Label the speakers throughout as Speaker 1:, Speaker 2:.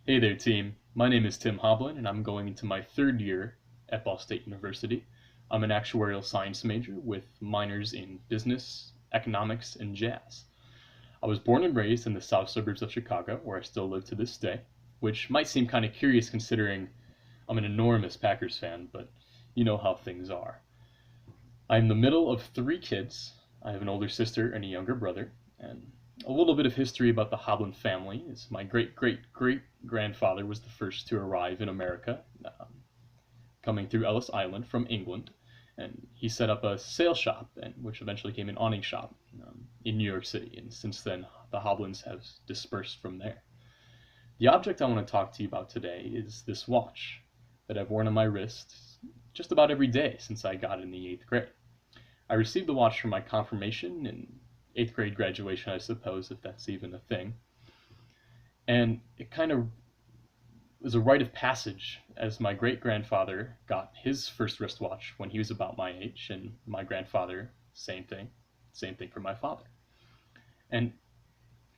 Speaker 1: Hey there, team. My name is Tim Hoblin, and I'm going into my third year at Ball State University. I'm an actuarial science major with minors in business, economics, and jazz. I was born and raised in the south suburbs of Chicago, where I still live to this day, which might seem kind of curious considering I'm an enormous Packers fan, but you know how things are. I'm the middle of three kids. I have an older sister and a younger brother, and a little bit of history about the Hoblin family is my great great great grandfather was the first to arrive in America, coming through Ellis Island from England, and he set up a sail shop, which eventually became an awning shop in New York City. And since then, the Hoblins have dispersed from there. The object I want to talk to you about today is this watch that I've worn on my wrist just about every day since I got in the eighth grade. I received the watch for my confirmation and eighth grade graduation, I suppose, if that's even a thing. And it kind of was a rite of passage as my great grandfather got his first wristwatch when he was about my age, and my grandfather, same thing for my father. And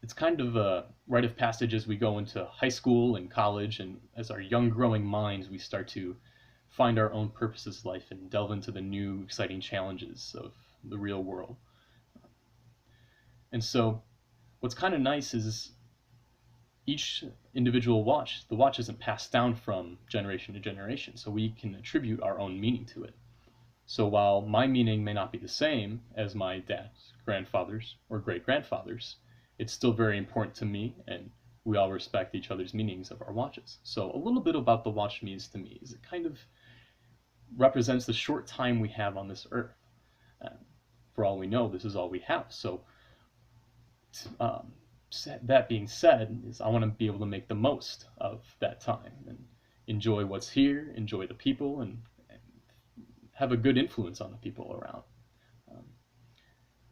Speaker 1: it's kind of a rite of passage as we go into high school and college, and as our young growing minds, we start to find our own purposes in life and delve into the new exciting challenges of the real world. And so what's kind of nice is each individual watch, the watch isn't passed down from generation to generation, so we can attribute our own meaning to it. So while my meaning may not be the same as my dad's grandfather's or great grandfather's, it's still very important to me, and we all respect each other's meanings of our watches. So a little bit about the watch means to me is it kind of represents the short time we have on this earth. For all we know, this is all we have. So that being said, is I want to be able to make the most of that time and enjoy what's here, enjoy the people, and have a good influence on the people around.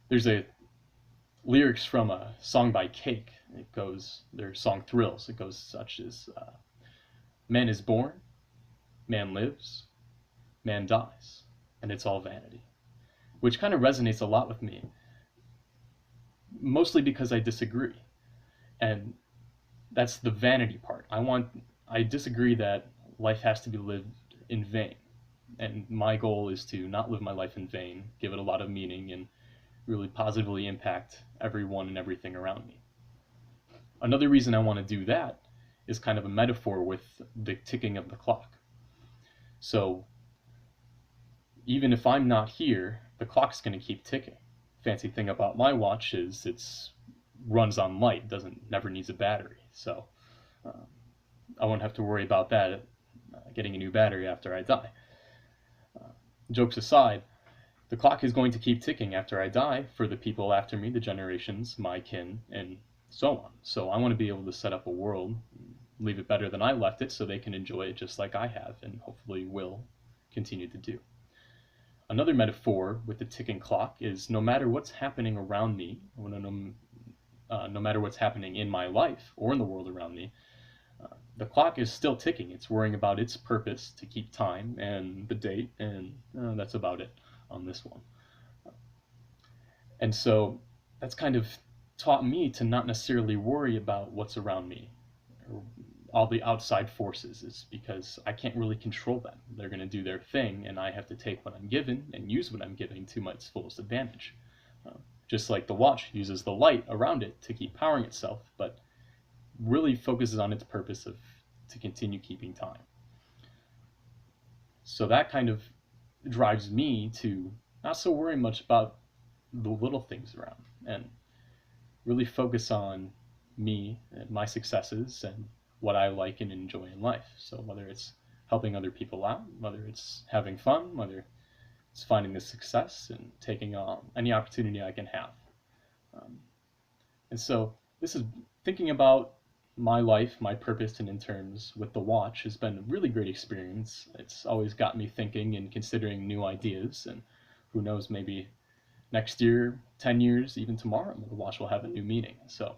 Speaker 1: There's a lyrics from a song by Cake. It goes, their song Thrills. It goes such as, man is born, man lives, man dies, and it's all vanity, which kind of resonates a lot with me, mostly because I disagree. And that's the vanity part. I disagree that life has to be lived in vain. And my goal is to not live my life in vain, give it a lot of meaning, and really positively impact everyone and everything around me. Another reason I want to do that is kind of a metaphor with the ticking of the clock. So even if I'm not here, the clock's going to keep ticking. Fancy thing about my watch is it's runs on light, never needs a battery. So I won't have to worry about that getting a new battery after I die. Jokes aside, the clock is going to keep ticking after I die for the people after me, the generations, my kin, and so on. So I want to be able to set up a world, leave it better than I left it, so they can enjoy it just like I have, and hopefully will continue to do. Another metaphor with the ticking clock is no matter what's happening around me, no matter what's happening in my life or in the world around me, the clock is still ticking. It's worrying about its purpose to keep time and the date, and that's about it on this one. And so that's kind of taught me to not necessarily worry about what's around me or all the outside forces. Is because I can't really control them. They're going to do their thing, and I have to take what I'm given and use what I'm giving to my fullest advantage. Just like the watch uses the light around it to keep powering itself, but really focuses on its purpose to continue keeping time. So that kind of drives me to not so worry much about the little things around and really focus on me and my successes and what I like and enjoy in life. So whether it's helping other people out, whether it's having fun, whether it's finding the success and taking on any opportunity I can have. And so this is thinking about my life, my purpose, and in terms with the watch has been a really great experience. It's always got me thinking and considering new ideas, and who knows, maybe next year, 10 years, even tomorrow, the watch will have a new meaning. So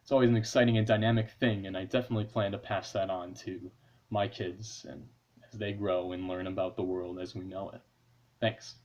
Speaker 1: it's always an exciting and dynamic thing, and I definitely plan to pass that on to my kids and as they grow and learn about the world as we know it. Thanks.